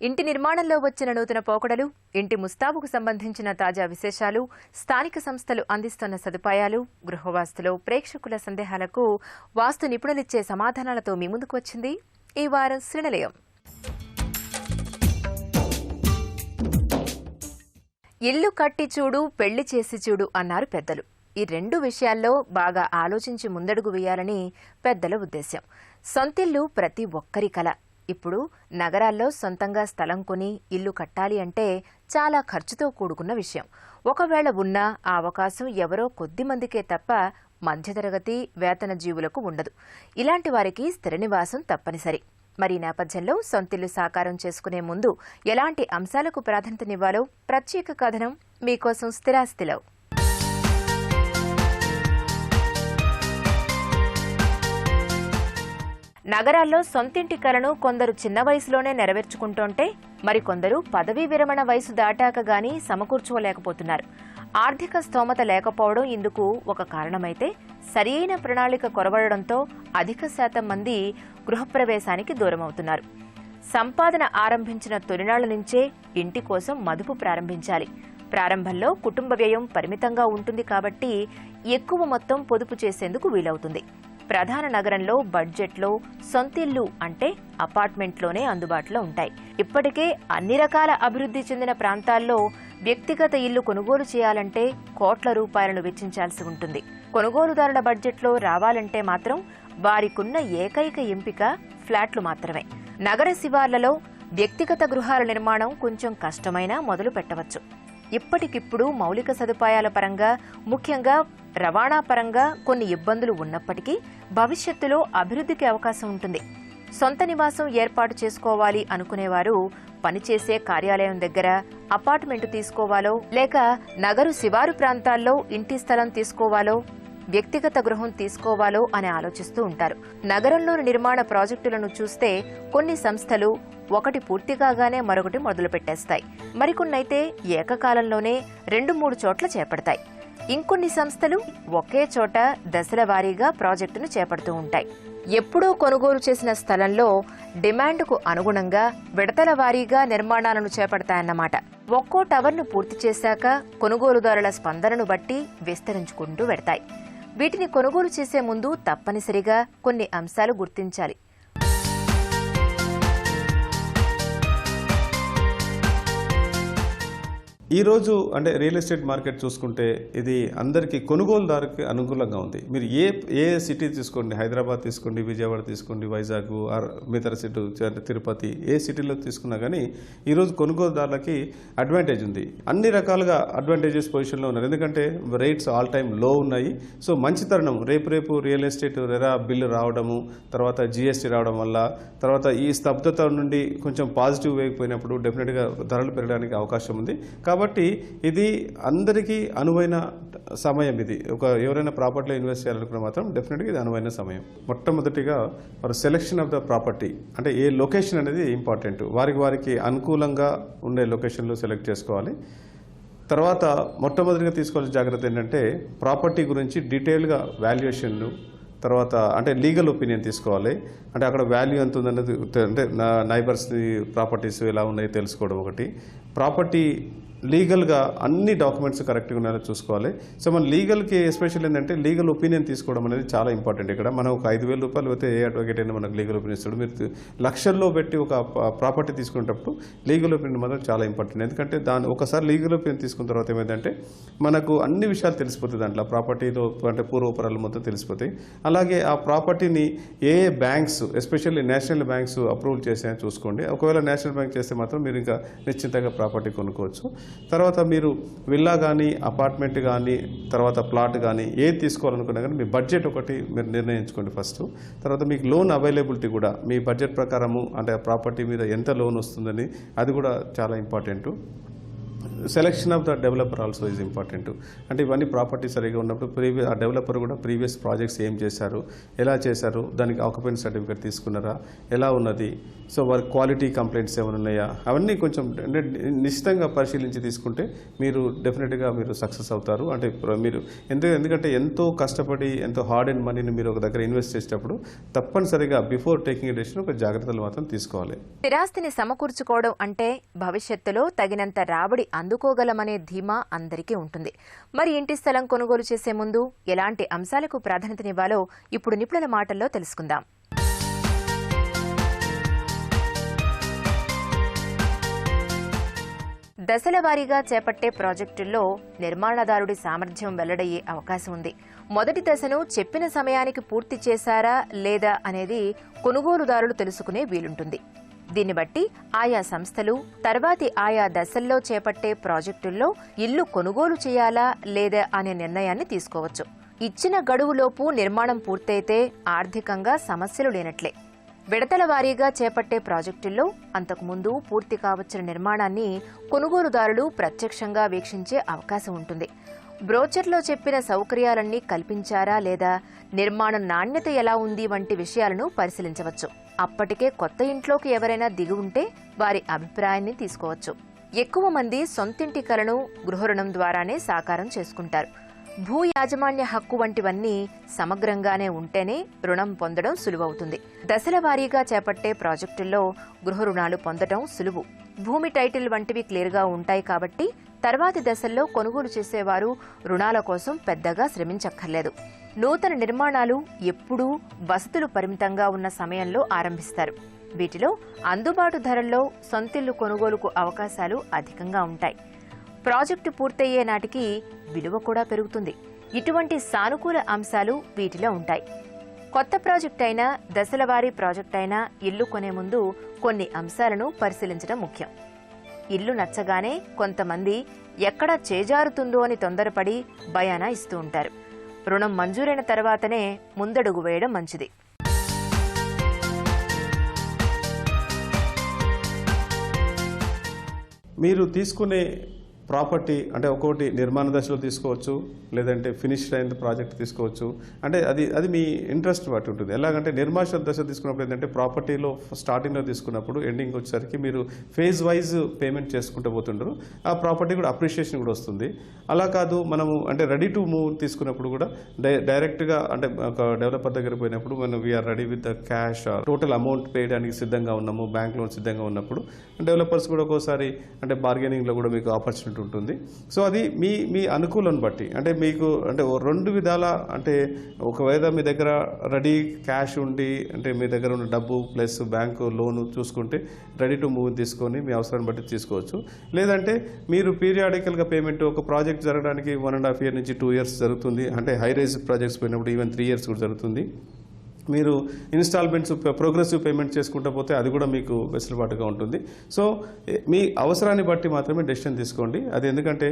ఇంటి నిర్మాణంలో వచ్చిన నూతన పోకడలు, ఇంటి ముస్తాబుకు సంబంధించిన తాజా విశేషాలు, స్థానిక సంస్థలు అందిస్తున్న సదుపాయాలు, గృహవాస్తులో ప్రేక్షకుల సందేహాలకు వాస్తు నిపుణులిచ్చే సమాధానాలతో మీ ముందుకు వచ్చింది ఈ వారం శ్రీనిలయం. ఇల్లు కట్టి చూడు, పెళ్లి చేసి చూడు అన్నారు పెద్దలు. ఈ రెండు విషయాల్లో బాగా ఆలోచించి ముందడుగు వేయాలని పెద్దల ఉద్దేశ్యం. సొంతిల్లు ప్రతి ఒక్కరి కల. ఇప్పుడు నగరాల్లో సొంతంగా స్థలం కొని ఇల్లు కట్టాలి అంటే చాలా ఖర్చుతో కూడుకున్న విషయం. ఒకవేళ ఉన్నా ఆ అవకాశం ఎవరో కొద్ది మందికే తప్ప మధ్యతరగతి వేతన జీవులకు ఉండదు. ఇలాంటి వారికి స్థిర నివాసం తప్పనిసరి. మరి ఈ నేపథ్యంలో సొంతిల్లు సాకారం చేసుకునే ముందు ఎలాంటి అంశాలకు ప్రాధాన్యతనివ్వాలో ప్రత్యేక కథనం మీకోసం స్థిరాస్తిలో. నగరాల్లో సొంతింటి కలను కొందరు చిన్న వయసులోనే నెరవేర్చుకుంటుంటే మరికొందరు పదవీ విరమణ వయసు దాటాక గానీ సమకూర్చుకోలేకపోతున్నారు. ఆర్థిక స్తోమత లేకపోవడం ఇందుకు ఒక కారణమైతే, సరియైన ప్రణాళిక కొరవడంతో అధిక శాతం మంది గృహప్రవేశానికి దూరమవుతున్నారు. సంపాదన ఆరంభించిన తొలినాళ్ల నుంచే ఇంటి కోసం మదుపు ప్రారంభించాలి. ప్రారంభంలో కుటుంబ వ్యయం పరిమితంగా ఉంటుంది కాబట్టి ఎక్కువ మొత్తం పొదుపు చేసేందుకు వీలవుతుంది. ప్రధాన నగరంలో బడ్జెట్లో సొంతిల్లు అంటే అపార్ట్మెంట్లోనే అందుబాటులో ఉంటాయి. ఇప్పటికే అన్ని రకాల అభివృద్ధి చెందిన ప్రాంతాల్లో వ్యక్తిగత ఇల్లు కొనుగోలు చేయాలంటే కోట్ల రూపాయలను వెచ్చించాల్సి ఉంటుంది. కొనుగోలుదారుల బడ్జెట్లో రావాలంటే మాత్రం వారికున్న ఏకైక ఎంపిక ఫ్లాట్లు మాత్రమే. నగర శివార్లలో వ్యక్తిగత గృహాల నిర్మాణం కొంచెం కష్టమైనా మొదలు పెట్టవచ్చు. ఇప్పటికిప్పుడు మౌలిక సదుపాయాల పరంగా, ముఖ్యంగా రవాణా పరంగా కొన్ని ఇబ్బందులు ఉన్నప్పటికీ భవిష్యత్తులో అభివృద్ధికి అవకాశం ఉంటుంది. సొంత నివాసం ఏర్పాటు చేసుకోవాలి అనుకునేవారు పనిచేసే కార్యాలయం దగ్గర అపార్ట్మెంటు తీసుకోవాలో, లేక నగరు శివారు ప్రాంతాల్లో ఇంటి స్థలం తీసుకోవాలో, వ్యక్తిగత గృహం తీసుకోవాలో అని ఆలోచిస్తూ ఉంటారు. నగరంలోని నిర్మాణ ప్రాజెక్టులను చూస్తే కొన్ని సంస్థలు ఒకటి పూర్తిగానే మరొకటి మొదలుపెట్టేస్తాయి. మరికొన్నైతే ఏకకాలంలోనే 2-3 చోట్ల చేపడతాయి. ఇంకొన్ని సంస్థలు ఒకే చోట దశల వారీగా ప్రాజెక్టును చేపడుతూ ఉంటాయి. ఎప్పుడో కొనుగోలు చేసిన స్థలంలో డిమాండ్కు అనుగుణంగా విడతల వారీగా నిర్మాణాలను చేపడతాయన్నమాట. ఒక్కో టవర్ను పూర్తి చేశాక కొనుగోలుదారుల స్పందనను బట్టి విస్తరించుకుంటూ వెడతాయి. వీటిని కొనుగోలు చేసే ముందు తప్పనిసరిగా కొన్ని అంశాలు గుర్తించాలి. ఈరోజు అంటే రియల్ ఎస్టేట్ మార్కెట్ చూసుకుంటే ఇది అందరికీ కొనుగోలుదారుకి అనుకూలంగా ఉంది. మీరు ఏ సిటీ తీసుకోండి, హైదరాబాద్ తీసుకోండి, విజయవాడ తీసుకోండి, వైజాగ్, మిగతా సిటీ తిరుపతి, ఏ సిటీలో తీసుకున్నా కానీ ఈరోజు కొనుగోలుదారులకి అడ్వాంటేజ్ ఉంది. అన్ని రకాలుగా అడ్వాంటేజెస్ పొజిషన్లో ఉన్నారు. ఎందుకంటే రేట్స్ ఆల్ టైమ్ లో ఉన్నాయి. సో మంచి తరుణం. రేపు రియల్ ఎస్టేట్ రెరా బిల్లు రావడము, తర్వాత జిఎస్టీ రావడం వల్ల, తర్వాత ఈ స్తబ్దత నుండి కొంచెం పాజిటివ్ వేగిపోయినప్పుడు డెఫినెట్గా ధరలు పెరగడానికి అవకాశం ఉంది. కాబట్టి ఇది అందరికీ అనువైన సమయం. ఇది ఎవరైనా ప్రాపర్టీలో ఇన్వెస్ట్ చేయాలనుకున్న మాత్రం డెఫినెట్గా ఇది అనువైన సమయం. మొట్టమొదటిగా వారి సెలెక్షన్ ఆఫ్ ద ప్రాపర్టీ, అంటే ఏ లొకేషన్ అనేది ఇంపార్టెంట్. వారికి అనుకూలంగా ఉండే లొకేషన్లో సెలెక్ట్ చేసుకోవాలి. తర్వాత మొట్టమొదటిగా తీసుకోవాల్సిన జాగ్రత్త ఏంటంటే ప్రాపర్టీ గురించి డీటెయిల్గా వాల్యుయేషన్, తర్వాత అంటే లీగల్ ఒపీనియన్ తీసుకోవాలి. అంటే అక్కడ వాల్యూ ఎంత ఉందన్నది, అంటే నైబర్స్ ప్రాపర్టీస్ ఎలా ఉన్నాయో తెలుసుకోవడం ఒకటి. ప్రాపర్టీ లీగల్గా అన్ని డాక్యుమెంట్స్ కరెక్ట్గా ఉన్నాయో చూసుకోవాలి. సో మన లీగల్కి ఎస్పెషల్ ఏంటంటే లీగల్ ఒపీనియన్ తీసుకోవడం అనేది చాలా ఇంపార్టెంట్. ఇక్కడ మనం ఒక 5,000 రూపాయలు అయితే ఏ అడ్వకేట్ అయినా మనకు లీగల్ ఒపీనియన్ ఇస్తాడు. మీరు లక్షల్లో పెట్టి ఒక ప్రాపర్టీ తీసుకునేటప్పుడు లీగల్ ఒపీనియన్ మాత్రం చాలా ఇంపార్టెంట్. ఎందుకంటే ఒకసారి లీగల్ ఒపీనియన్ తీసుకున్న తర్వాత ఏమైందంటే మనకు అన్ని విషయాలు తెలిసిపోతుంది. దాంట్లో ప్రాపర్టీలో అంటే పూర్వపరాలు మొత్తం తెలిసిపోతాయి. అలాగే ఆ ప్రాపర్టీని ఏ banks, especially national banks approval చేసాయని చూసుకోండి. ఒకవేళ నేషనల్ బ్యాంక్ చేస్తే మాత్రం మీరు ఇంకా నిశ్చింతగా ప్రాపర్టీ కొనుక్కోవచ్చు. తర్వాత మీరు విల్లా కానీ, అపార్ట్మెంట్ కానీ, తర్వాత ప్లాట్ కానీ ఏది తీసుకోవాలనుకున్నా కానీ మీ బడ్జెట్ ఒకటి మీరు నిర్ణయించుకోండి ఫస్ట్. తర్వాత మీకు లోన్ అవైలబిలిటీ కూడా మీ బడ్జెట్ ప్రకారము, అంటే ఆ ప్రాపర్టీ మీద ఎంత లోన్ వస్తుందని అది కూడా చాలా important. Selection of the developer also is important. అంటే ఇవన్నీ ప్రాపర్టీ సరిగా ఉన్నప్పుడు ఆ డెవలపర్ కూడా ప్రీవియస్ ప్రాజెక్ట్స్ ఏం చేశారు, ఎలా చేశారు, దానికి ఆక్యుపెన్సీ సర్టిఫికేట్ తీసుకున్నారా, ఎలా ఉన్నది, సో వారి క్వాలిటీ కంప్లైంట్స్ ఏమైనా ఉన్నాయా, అవన్నీ కొంచెం అంటే నిశ్చితంగా పరిశీలించి తీసుకుంటే మీరు డెఫినెట్గా మీరు సక్సెస్ అవుతారు. అంటే మీరు ఎందుకంటే ఎంతో కష్టపడి ఎంతో హార్డ్ అండ్ మనీని మీరు ఒక దగ్గర ఇన్వెస్ట్ చేసేటప్పుడు తప్పనిసరిగా బిఫోర్ టేకింగ్ డెసిషన్ ఒక జాగ్రత్తలు మాత్రం తీసుకోవాలి. స్థిరాస్తిని సమకూర్చుకోవడం అంటే భవిష్యత్తులో తగినంత రాబడి అందుకోగలమనే ధీమా అందరికీ ఉంటుంది. మరి ఇంటి స్థలం కొనుగోలు చేసే ముందు ఎలాంటి అంశాలకు ప్రాధాన్యతనివ్వాలో ఇప్పుడు నిపుణుల మాటల్లో తెలుసుకుందాం. దశల వారీగా చేపట్టే ప్రాజెక్టుల్లో నిర్మాణదారుడి సామర్థ్యం వెల్లడయ్యే అవకాశం ఉంది. మొదటి దశను చెప్పిన సమయానికి పూర్తి చేశారా లేదా అనేది కొనుగోలుదారులు తెలుసుకునే వీలుంటుంది. దీన్ని బట్టి ఆయా సంస్థలు తర్వాతి ఆయా దశల్లో చేపట్టే ప్రాజెక్టుల్లో ఇల్లు కొనుగోలు చేయాలా లేదా అనే నిర్ణయాన్ని తీసుకోవచ్చు. ఇచ్చిన గడువులోపు నిర్మాణం పూర్తయితే ఆర్థికంగా సమస్యలు లేనట్లే. విడతల వారీగా చేపట్టే ప్రాజెక్టుల్లో అంతకుముందు పూర్తి కావచ్చిన నిర్మాణాన్ని కొనుగోలుదారులు ప్రత్యక్షంగా వీక్షించే అవకాశం ఉంటుంది. బ్రోచర్లో చెప్పిన సౌకర్యాలన్నీ కల్పించారా లేదా, నిర్మాణం నాణ్యత ఎలా ఉంది వంటి విషయాలను పరిశీలించవచ్చు. అప్పటికే కొత్త ఇంట్లోకి ఎవరైనా దిగి ఉంటే వారి అభిప్రాయాన్ని తీసుకోవచ్చు. ఎక్కువ మంది సొంతింటి కలను గృహ రుణం ద్వారానే సాకారం చేసుకుంటారు. భూ యాజమాన్య హక్కు వంటివన్నీ సమగ్రంగానే ఉంటేనే రుణం పొందడం సులువవుతుంది. దశల వారీగా చేపట్టే ప్రాజెక్టుల్లో గృహ రుణాలు పొందడం సులువు. భూమి టైటిల్ వంటివి క్లియర్గా ఉంటాయి కాబట్టి తర్వాతి దశల్లో కొనుగోలు చేసేవారు రుణాల కోసం పెద్దగా శ్రమించక్కర్లేదు. నూతన నిర్మాణాలు ఎప్పుడూ వసతులు పరిమితంగా ఉన్న సమయంలో ఆరంభిస్తారు. వీటిలో అందుబాటు ధరల్లో సొంతిల్లు కొనుగోలుకు అవకాశాలు అధికంగా ఉంటాయి. ప్రాజెక్టు పూర్తయ్యే నాటికి విలువ కూడా పెరుగుతుంది. ఇటువంటి సానుకూల అంశాలు వీటిలో ఉంటాయి. కొత్త ప్రాజెక్ట్ అయినా దశలవారీ ప్రాజెక్ట్ అయినా ఇల్లు కొనే ముందు కొన్ని అంశాలను పరిశీలించడం ముఖ్యం. ఇల్లు నచ్చగానే కొంతమంది ఎక్కడ చేజారుతుందో అని తొందరపడి భయాన ఇస్తూ ఉంటారు. రుణం మంజూరైన తర్వాతనే ముందడుగు వేయడం మంచిది. మీరు తీసుకునే ప్రాపర్టీ అంటే ఒక్కొక్కటి నిర్మాణ దశలో తీసుకోవచ్చు, లేదంటే ఫినిష్డ్ అయిన ప్రాజెక్ట్ తీసుకోవచ్చు. అంటే అది మీ ఇంట్రెస్ట్ బట్టి ఉంటుంది. ఎలాగంటే నిర్మాణ దశ తీసుకున్నప్పుడు ఏంటంటే ప్రాపర్టీలో స్టార్టింగ్లో తీసుకున్నప్పుడు ఎండింగ్ వచ్చేసరికి మీరు ఫేజ్ వైజ్ పేమెంట్ చేసుకుంటూ పోతుంటారు. ఆ ప్రాపర్టీ కూడా అప్రిషియేషన్ కూడా వస్తుంది. అలా కాదు మనము అంటే రెడీ టు మూవ్ తీసుకున్నప్పుడు కూడా డైరెక్ట్గా అంటే ఒక డెవలపర్ దగ్గర పోయినప్పుడు మనం we are ready with the cash total amount పేయడానికి సిద్ధంగా ఉన్నాము, బ్యాంక్ లోన్ సిద్ధంగా ఉన్నప్పుడు డెవలపర్స్ కూడా ఒక్కోసారి అంటే బార్గెనింగ్లో కూడా మీకు ఆపర్చునిటీ ఉంటుంది. సో అది మీ అనుకూలం బట్టి అంటే మీకు అంటే రెండు విధాల అంటే ఒకవేళ మీ దగ్గర రెడీ క్యాష్ ఉండి అంటే మీ దగ్గర ఉన్న డబ్బు ప్లస్ బ్యాంకు లోను చూసుకుంటే రెడీ టు మూవ్ తీసుకొని మీ అవసరాన్ని బట్టి తీసుకోవచ్చు. లేదంటే మీరు పీరియాడికల్గా పేమెంట్ ఒక ప్రాజెక్ట్ జరగడానికి 1.5 years నుంచి 2 years జరుగుతుంది. అంటే హై రైజ్ ప్రాజెక్ట్స్ పోయినప్పుడు ఈవెన్ 3 years కూడా జరుగుతుంది. మీరు ఇన్స్టాల్మెంట్స్ ప్రోగ్రెసివ్ పేమెంట్ చేసుకుంటూ పోతే అది కూడా మీకు వెసులుబాటుగా ఉంటుంది. సో మీ అవసరాన్ని బట్టి మాత్రమే డెసిషన్ తీసుకోండి. అది ఎందుకంటే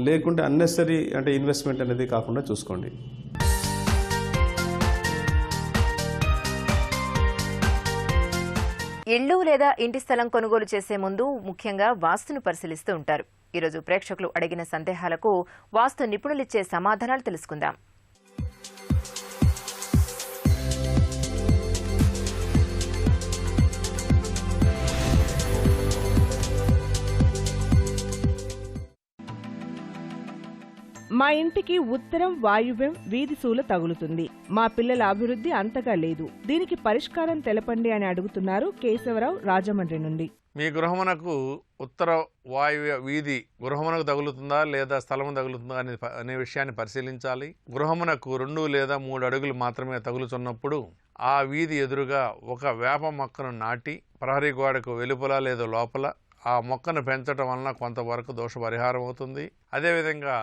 లేకుంటే అన్నెసరీ అంటే ఇన్వెస్ట్మెంట్ అనేది కాకుండా చూసుకోండి. ఇళ్లు లేదా ఇంటి స్థలం కొనుగోలు చేసే ముందు ముఖ్యంగా వాస్తును పరిశీలిస్తూ ఉంటారు. ఈరోజు ప్రేక్షకులు అడిగిన సందేహాలకు వాస్తు నిపుణులిచ్చే సమాధానాలు తెలుసుకుందాం. మా ఇంటికి ఉత్తరం వాయువ్యం వీధి సూల తగులుతుంది. మా పిల్లల అభివృద్ధి అంతగా లేదు. దీనికి పరిష్కారం తెలపండి అని అడుగుతున్నారు కేశవరావు రాజమండ్రి నుండి. మీ గృహమునకు ఉత్తర వాయువ్య వీధి గృహమునకు తగులుతుందా లేదా స్థలము తగులుతుందా అనే విషయాన్ని పరిశీలించాలి. గృహమునకు 2 లేదా 3 అడుగులు మాత్రమే తగులుతున్నప్పుడు ఆ వీధి ఎదురుగా ఒక వేప మొక్కను నాటి ప్రహరీ గోడకు వెలుపల లేదా లోపల ఆ మొక్కను పెంచడం వలన కొంతవరకు దోష పరిహారం అవుతుంది. అదేవిధంగా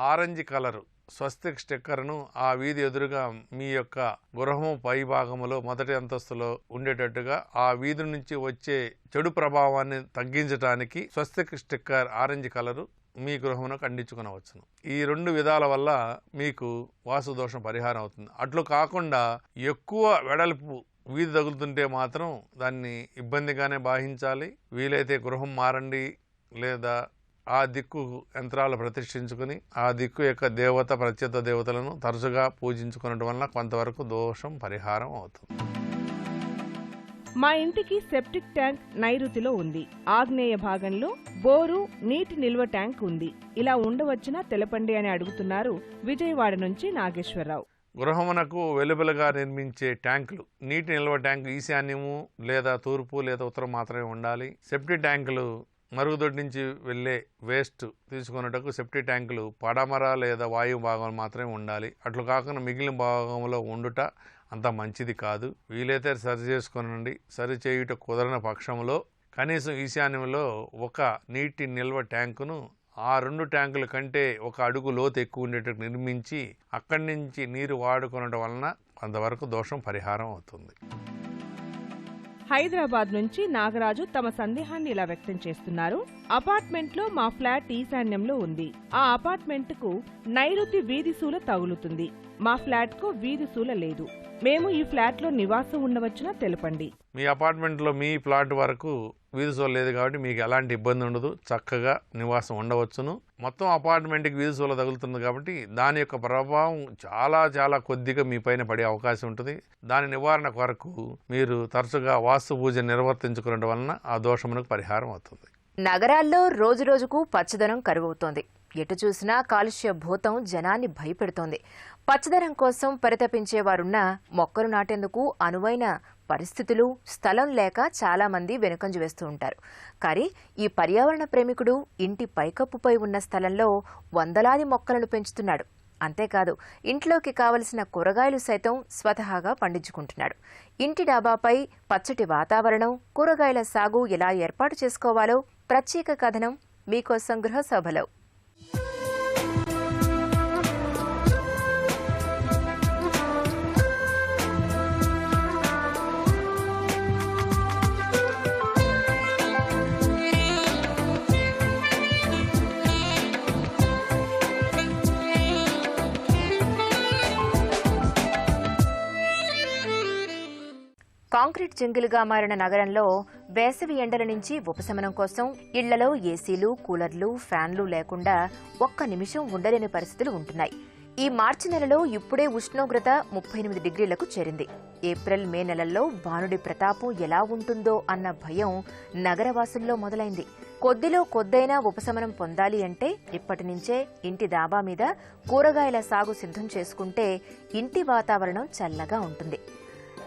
ఆరెంజ్ కలరు స్వస్తిక్ స్టిక్కర్ను ఆ వీధి ఎదురుగా మీ యొక్క గృహము పై భాగములో మొదటి అంతస్తులో ఉండేటట్టుగా ఆ వీధి నుంచి వచ్చే చెడు ప్రభావాన్ని తగ్గించడానికి స్వస్తిక్ స్టిక్కర్ ఆరెంజ్ కలరు మీ గృహమునకు అందించుకునవచ్చును. ఈ 2 విధాల వల్ల మీకు వాస్తు దోషం పరిహారం అవుతుంది. అట్లు కాకుండా ఎక్కువ వెడల్పు వీధి తగులుతుంటే మాత్రం దాన్ని ఇబ్బందిగానే భావించాలి. వీలైతే గృహం మారండి లేదా ఆ దిక్కు యంత్రాలు ప్రతిష్ఠించుకుని ఆ దిక్కు యొక్క దేవత ప్రత్యేక దేవతలను తరచుగా పూజించుకోవడం వలన కొంతవరకు దోషం పరిహారం అవుతుంది. మా ఇంటికి సెప్టిక్ ట్యాంక్ నైరుతిలో ఉంది. ఆగ్నేయ భాగంలో బోరు, నీటి నిల్వ ట్యాంక్ ఉంది. ఇలా ఉండవచ్చునా తెలపండి అని అడుగుతున్నారు విజయవాడ నుంచి నాగేశ్వరరావు. గృహమునకు వెలుబెలుగా నిర్మించే ట్యాంకులు, నీటి నిల్వ ట్యాంకు ఈశాన్యము లేదా తూర్పు లేదా ఉత్తరం మాత్రమే ఉండాలి. సెప్టిక్ ట్యాంకులు మరుగుదొడ్డి నుంచి వెళ్ళే వేస్ట్ తీసుకున్నటకు సెప్టిక్ ట్యాంకులు పడమర లేదా వాయు భాగం మాత్రమే ఉండాలి. అట్లు కాకుండా మిగిలిన భాగంలో ఉండుట అంత మంచిది కాదు. వీలైతే సరి చేసుకొనండి. సరి చేయుట కుదరని పక్షంలో కనీసం ఈశాన్యంలో ఒక నీటి నిల్వ ట్యాంకును ఆ 2 ట్యాంకుల కంటే 1 అడుగు లోతు ఎక్కువ ఉండేటట్టు నిర్మించి అక్కడి నుంచి నీరు వాడుకోవడం వలన కొంతవరకు దోషం పరిహారం అవుతుంది. హైదరాబాద్ నుంచి నాగరాజు తమ సందేహాన్ని ఇలా వ్యక్తం చేస్తున్నారు. అపార్ట్మెంట్లో మా ఫ్లాట్ ఈశాన్యంలో ఉంది. ఆ అపార్ట్మెంట్కు నైరుతి వీధిశూల తగులుతుంది. మా ఫ్లాట్కు వీధిశూల లేదు. మేము ఈ ఫ్లాట్లో నివాసం ఉండవచ్చునా తెలపండి. మీ అపార్ట్మెంట్లో మీ ప్లాట్ వరకు వీధిశూల లేదు కాబట్టి మీకు ఎలాంటి ఇబ్బంది ఉండదు. చక్కగా నివాసం ఉండవచ్చును. మొత్తం అపార్ట్మెంట్కి వీధిశూల తగులుతుంది కాబట్టి దాని యొక్క ప్రభావం చాలా చాలా కొద్దిగా మీ పైన పడే అవకాశం ఉంటుంది. దాని నివారణ కొరకు మీరు తరచుగా వాస్తు పూజ నిర్వర్తించుకోవడం వలన ఆ దోషమునకు పరిహారం అవుతుంది. నగరాల్లో రోజురోజుకు పచ్చదనం కరువవుతోంది. ఎటు చూసినా కాలుష్య భూతం జనాన్ని భయపెడుతోంది. పచ్చదనం కోసం పరితపించేవారున్నా మొక్కలు నాటేందుకు అనువైన పరిస్థితులు, స్థలం లేక చాలా మంది వెనుకంజ వేస్తూ ఉంటారు. కానీ ఈ పర్యావరణ ప్రేమికుడు ఇంటి పైకప్పుపై ఉన్న స్థలంలో వందలాది మొక్కలను పెంచుతున్నాడు. అంతేకాదు ఇంట్లోకి కావలసిన కూరగాయలు సైతం స్వతహాగా పండించుకుంటున్నాడు. ఇంటి డాబాపై పచ్చటి వాతావరణం, కూరగాయల సాగు ఎలా ఏర్పాటు చేసుకోవాలో ప్రత్యేక కథనం మీకోసం గృహసభలో. కాంక్రీట్ జంగిల్గా మారిన నగరంలో వేసవి ఎండల నుంచి ఉపశమనం కోసం ఇళ్లలో ఏసీలు, కూలర్లు, ఫ్యాన్లు లేకుండా ఒక్క నిమిషం ఉండలేని పరిస్థితులు ఉంటున్నాయి. ఈ మార్చి నెలలో ఇప్పుడే ఉష్ణోగ్రత 38 డిగ్రీలకు చేరింది. ఏప్రిల్, మే నెలల్లో భానుడి ప్రతాపం ఎలా ఉంటుందో అన్న భయం నగరవాసుల్లో మొదలైంది. కొద్దిలో కొద్దైనా ఉపశమనం పొందాలి అంటే ఇప్పటి నుంచే ఇంటి డాబా మీద కూరగాయల సాగు సిద్ధం చేసుకుంటే ఇంటి వాతావరణం చల్లగా ఉంటుంది.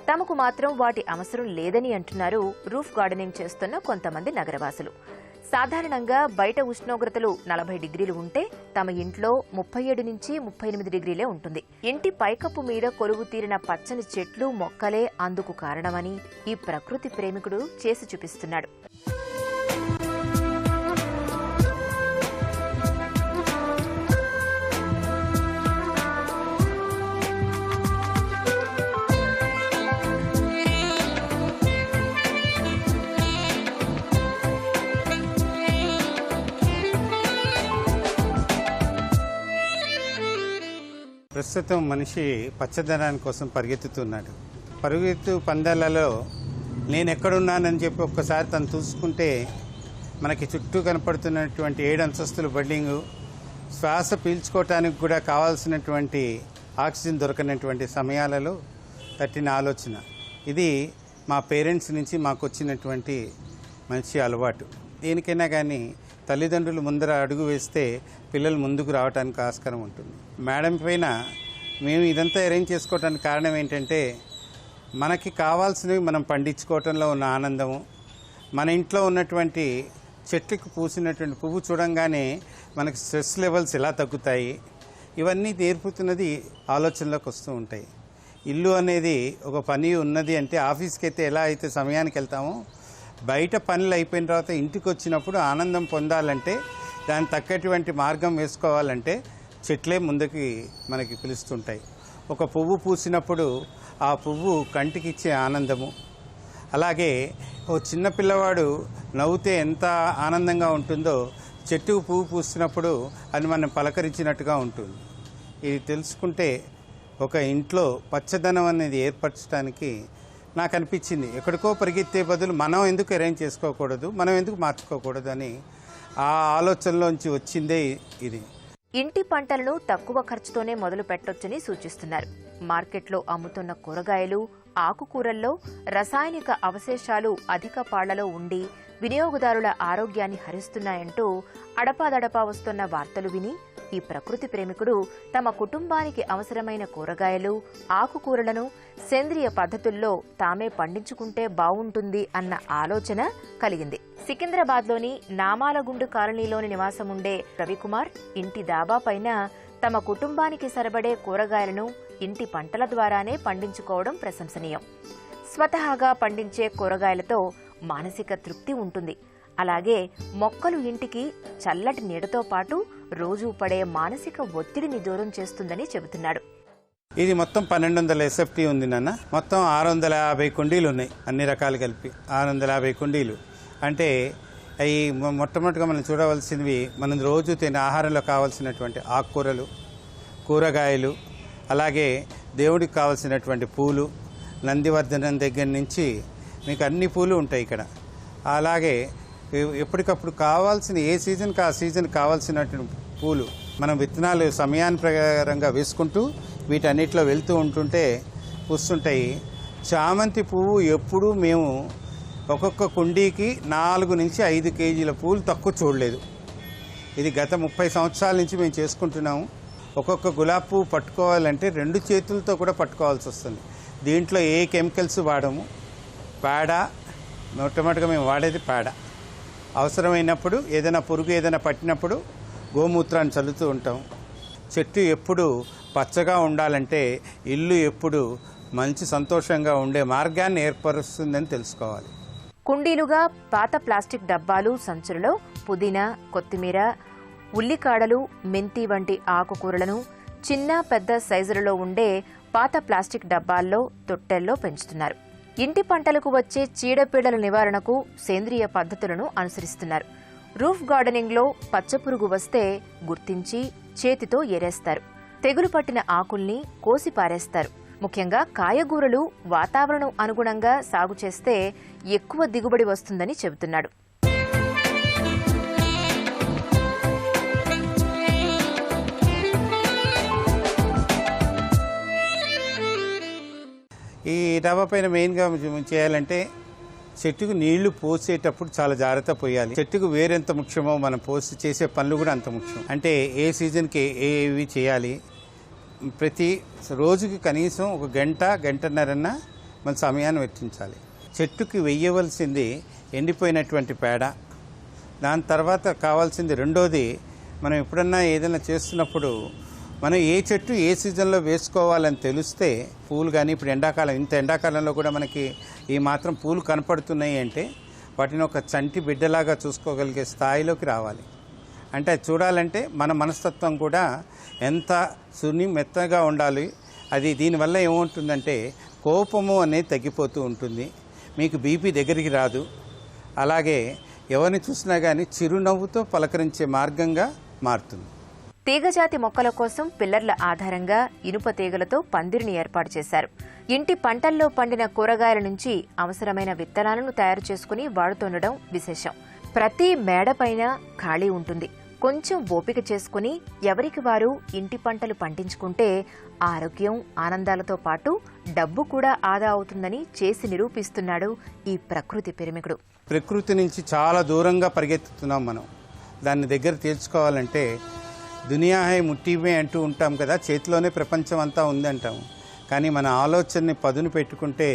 తమకు మాత్రం వాటి అవసరం లేదని అంటున్నారు రూఫ్ గార్డెనింగ్ చేస్తున్న కొంతమంది నగరవాసులు. సాధారణంగా బయట ఉష్ణోగ్రతలు 40 డిగ్రీలు ఉంటే తమ ఇంట్లో 37 నుంచి 38 డిగ్రీలే ఉంటుంది. ఇంటి పైకప్పు మీద కొలువు తీరిన పచ్చని చెట్లు, మొక్కలే అందుకు కారణమని ఈ ప్రకృతి ప్రేమికుడు చేసి చూపిస్తున్నాడు. ప్రస్తుతం మనిషి పచ్చదనాని కోసం పరిగెత్తుతున్నాడు. పరుగెత్తు పందాలలో నేను ఎక్కడున్నానని చెప్పి ఒక్కసారి తను చూసుకుంటే మనకి చుట్టూ కనపడుతున్నటువంటి 7 అంతస్తుల బిల్డింగు, శ్వాస పీల్చుకోవటానికి కూడా కావాల్సినటువంటి ఆక్సిజన్ దొరకనటువంటి సమయాలలో తట్టిన ఆలోచన. ఇది మా పేరెంట్స్ నుంచి మాకు వచ్చినటువంటి మంచి అలవాటు. దేనికైనా కానీ తల్లిదండ్రులు ముందర అడుగు వేస్తే పిల్లలు ముందుకు రావడానికి ఆస్కారం ఉంటుంది. మేడం పైన మేము ఇదంతా అరేంజ్ చేసుకోవడానికి కారణం ఏంటంటే మనకి కావాల్సినవి మనం పండించుకోవటంలో ఉన్న ఆనందము, మన ఇంట్లో ఉన్నటువంటి చెట్లకు పూసినటువంటి పువ్వు చూడంగానే మనకి స్ట్రెస్ లెవెల్స్ ఎలా తగ్గుతాయి, ఇవన్నీ నేర్పుతున్నది ఆలోచనలోకి వస్తూ ఉంటాయి. ఇల్లు అనేది ఒక పని ఉన్నది అంటే ఆఫీస్కి అయితే ఎలా అయితే సమయానికి వెళ్తామో బయట పనులు అయిపోయిన తర్వాత ఇంటికి వచ్చినప్పుడు ఆనందం పొందాలంటే దానికి తగ్గటువంటి మార్గం వేసుకోవాలంటే చెట్లే ముందుకి మనకి పిలుస్తుంటాయి. ఒక పువ్వు పూసినప్పుడు ఆ పువ్వు కంటికి ఇచ్చే ఆనందము, అలాగే ఓ చిన్న పిల్లవాడు నవ్వుతే ఎంత ఆనందంగా ఉంటుందో చెట్టుకు పువ్వు పూసినప్పుడు అది మనం పలకరించినట్టుగా ఉంటుంది. ఇది తెలుసుకుంటే ఒక ఇంట్లో పచ్చదనం అనేది ఏర్పరచడానికి నాకు అనిపించింది. ఎక్కడికో పరిగెత్తే బదులు మనం ఎందుకు అరేంజ్ చేసుకోకూడదు, మనం ఎందుకు మార్చుకోకూడదు అని ఆ ఆలోచనలోంచి వచ్చిందే ఇది. ఇంటి పంటలను తక్కువ ఖర్చుతోనే మొదలు పెట్టొచ్చని సూచిస్తున్నారు. మార్కెట్లో అమ్ముతున్న కూరగాయలు, ఆకుకూరల్లో రసాయనిక అవశేషాలు అధిక పాళ్లలో ఉండి వినియోగదారుల ఆరోగ్యాన్ని హరిస్తున్నాయంటూ అడపాదడపా వస్తున్న వార్తలు విని ఈ ప్రకృతి ప్రేమికుడు తమ కుటుంబానికి అవసరమైన కూరగాయలు, ఆకుకూరలను సేంద్రియ పద్ధతుల్లో తామే పండించుకుంటే బావుంటుంది అన్న ఆలోచన కలిగింది. సికింద్రాబాద్లోని నామాలగుండు కాలనీలోని నివాసముండే రవికుమార్ ఇంటి డాబా పైన తమ కుటుంబానికి సరిపడే కూరగాయలను ఇంటి పంటల ద్వారానే పండించుకోవడం ప్రశంసనీయం. స్వతహాగా పండించే కూరగాయలతో మానసిక తృప్తి ఉంటుంది. అలాగే మొక్కలు ఇంటికి చల్లటి నీడతో పాటు రోజూ పడే మానసిక ఒత్తిడిని దూరం చేస్తుందని చెబుతున్నాడు. ఇది మొత్తం 1200 SFT ఉంది నాన్న. మొత్తం 650 కుండీలు ఉన్నాయి, అన్ని రకాలు కలిపి 650 కుండీలు. అంటే అవి మొట్టమొదటిగా మనం చూడవలసినవి మనం రోజు తినే ఆహారంలో కావాల్సినటువంటి ఆకుకూరలు, కూరగాయలు, అలాగే దేవుడికి కావాల్సినటువంటి పూలు, నందివర్ధనం దగ్గర నుంచి మీకు అన్ని పూలు ఉంటాయి ఇక్కడ. అలాగే ఎప్పటికప్పుడు కావాల్సిన ఏ సీజన్కి ఆ సీజన్ కావాల్సినటువంటి పూలు మనం విత్తనాలు సమయానుప్రకారంగా వేసుకుంటూ వీటన్నిటిలో వెళ్తూ ఉంటుంటే పూస్తుంటాయి. చామంతి పువ్వు ఎప్పుడూ మేము ఒక్కొక్క కుండీకి 4 నుంచి 5 కేజీల పూలు తక్కువ చూడలేదు. ఇది గత 30 సంవత్సరాల నుంచి మేము చేసుకుంటున్నాము. ఒక్కొక్క గులాబీ పువ్వు పట్టుకోవాలంటే 2 చేతులతో కూడా పట్టుకోవాల్సి వస్తుంది. దీంట్లో ఏ కెమికల్స్ వాడము. పేడ మొట్టమొదటిగా మేము వాడేది పేడ. అవసరమైనప్పుడు ఏదైనా పురుగు ఏదైనా పట్టినప్పుడు గోమూత్రాన్ని చల్లుతూ ఉంటాం. చెట్టు ఎప్పుడు పచ్చగా ఉండాలంటే ఇల్లు ఎప్పుడు మంచి సంతోషంగా ఉండే మార్గాన్ని ఏర్పరుస్తుందని తెలుసుకోవాలి. కుండీలుగా పాత ప్లాస్టిక్ డబ్బాలు, సంచులలో పుదీనా, కొత్తిమీర, ఉల్లికాడలు, మెంతి వంటి ఆకుకూరలను చిన్న పెద్ద సైజులలో ఉండే పాత ప్లాస్టిక్ డబ్బాల్లో, తొట్టెల్లో పెంచుతున్నారు. ఇంటి పంటలకు వచ్చే చీడపీడల నివారణకు సేంద్రియ పద్ధతులను అనుసరిస్తున్నారు. రూఫ్ గార్డెనింగ్లో పచ్చపురుగు వస్తే గుర్తించి చేతితో ఏరేస్తారు. తెగులు పట్టిన ఆకుల్ని కోసి పారేస్తారు. ముఖ్యంగా కాయగూరలు వాతావరణం అనుగుణంగా సాగు చేస్తే ఎక్కువ దిగుబడి వస్తుందని చెబుతున్నాడు. ఈ డబ్బా పైన మెయిన్గా చేయాలంటే చెట్టుకు నీళ్లు పోసేటప్పుడు చాలా జాగ్రత్త పోయాలి. చెట్టుకు వేరెంత ముఖ్యమో మనం పోసి చేసే పనులు కూడా అంత ముఖ్యం. అంటే ఏ సీజన్కి ఏవి చేయాలి. ప్రతి రోజుకి కనీసం 1 గంట, గంటన్నరన్నా మన సమయాన్ని వెచ్చించాలి. చెట్టుకి వెయ్యవలసింది ఎండిపోయినటువంటి పేడ. దాని తర్వాత కావాల్సింది రెండోది, మనం ఎప్పుడన్నా ఏదైనా చేస్తున్నప్పుడు మనం ఏ చెట్టు ఏ సీజన్లో వేసుకోవాలని తెలిస్తే పూలు కానీ ఇప్పుడు ఎండాకాలం, ఇంత ఎండాకాలంలో కూడా మనకి ఈ మాత్రం పూలు కనపడుతున్నాయి అంటే వాటిని ఒక చంటి బిడ్డలాగా చూసుకోగలిగే స్థాయిలోకి రావాలి. అంటే అది చూడాలంటే మన మనస్తత్వం కూడా ఎంత మెత్తగా ఉండాలి. అది దీనివల్ల ఏమవుతుందంటే కోపము అనేది తగ్గిపోతూ ఉంటుంది. మీకు బీపీ దగ్గరికి రాదు. అలాగే ఎవరిని చూసినా కానీ చిరునవ్వుతో పలకరించే మార్గంగా మారుతుంది. తీగజాతి మొక్కల కోసం పిల్లర్ల ఆధారంగా ఇనుప తీగలతో పందిరిని ఏర్పాటు చేశారు. ఇంటి పంటల్లో పండిన కూరగాయల నుంచి అవసరమైన విత్తనాలను తయారు చేసుకుని వాడుతుండడం విశేషం. ప్రతి మేడపైన ఖాళీ ఉంటుంది. కొంచెం ఓపిక చేసుకుని ఎవరికి వారు ఇంటి పంటలు పండించుకుంటే ఆరోగ్యం, ఆనందాలతో పాటు డబ్బు కూడా ఆదా అవుతుందని చేసి నిరూపిస్తున్నాడు ఈ ప్రకృతి ప్రేమికుడు. ప్రకృతి నుంచి చాలా దూరంగా పరిగెత్తుతున్నాం మనం. దాన్ని దగ్గర తీర్చుకోవాలంటే దునియా హై ముట్టిమే అంటూ ఉంటాం కదా, చేతిలోనే ప్రపంచం అంతా ఉందంటాము. కానీ మన ఆలోచనని పదును పెట్టుకుంటే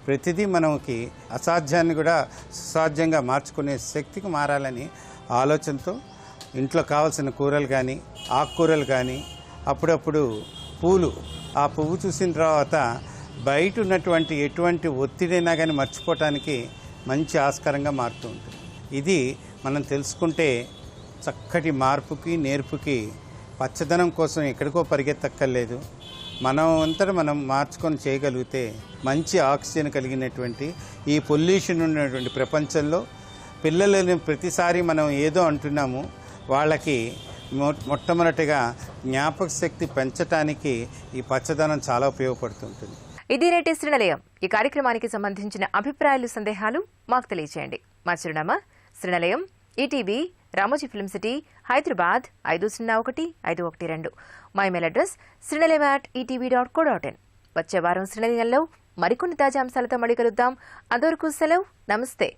ప్రతిదీ మనకి అసాధ్యాన్ని కూడా సుసాధ్యంగా మార్చుకునే శక్తికి మారాలని ఆలోచనతో ఇంట్లో కావాల్సిన కూరలు కానీ, ఆకుకూరలు కానీ, అప్పుడప్పుడు పూలు, ఆ పువ్వు చూసిన తర్వాత బయట ఉన్నటువంటి ఎటువంటి ఒత్తిడైనా కానీ మర్చిపోవటానికి మంచి ఆస్కారంగా మారుతూ ఉంటుంది. ఇది మనం తెలుసుకుంటే చక్కటి మార్పుకి, నేర్పుకి, పచ్చదనం కోసం ఎక్కడికో పరిగెత్తక్కర్లేదు. మనం అంతటా మనం మార్చుకొని చేయగలిగితే మంచి ఆక్సిజన్ కలిగినటువంటి ఈ పొల్యూషన్ ఉన్నటువంటి ప్రపంచంలో పిల్లలని ప్రతిసారి మనం ఏదో అంటున్నాము, వాళ్ళకి మొట్టమొదటిగా జ్ఞాపక శక్తి పెంచడానికి ఈ పచ్చదనం చాలా ఉపయోగపడుతుంటుంది. ఇది నేటి శ్రీనిలయం. ఈ కార్యక్రమానికి సంబంధించిన అభిప్రాయాలు, సందేహాలు మాకు తెలియచేయండి. మా చిరునామా Srinilayam, ETV, Ramoji film city, Hyderabad 501512. మా ఇమెయిల్ అడ్రస్ srinale@etv.co.in. వచ్చే వారం శ్రీనగర్లో మరికొన్ని తాజా అంశాలతో మళ్ళీ కలుద్దాం. అంతవరకు సెలవు. నమస్తే.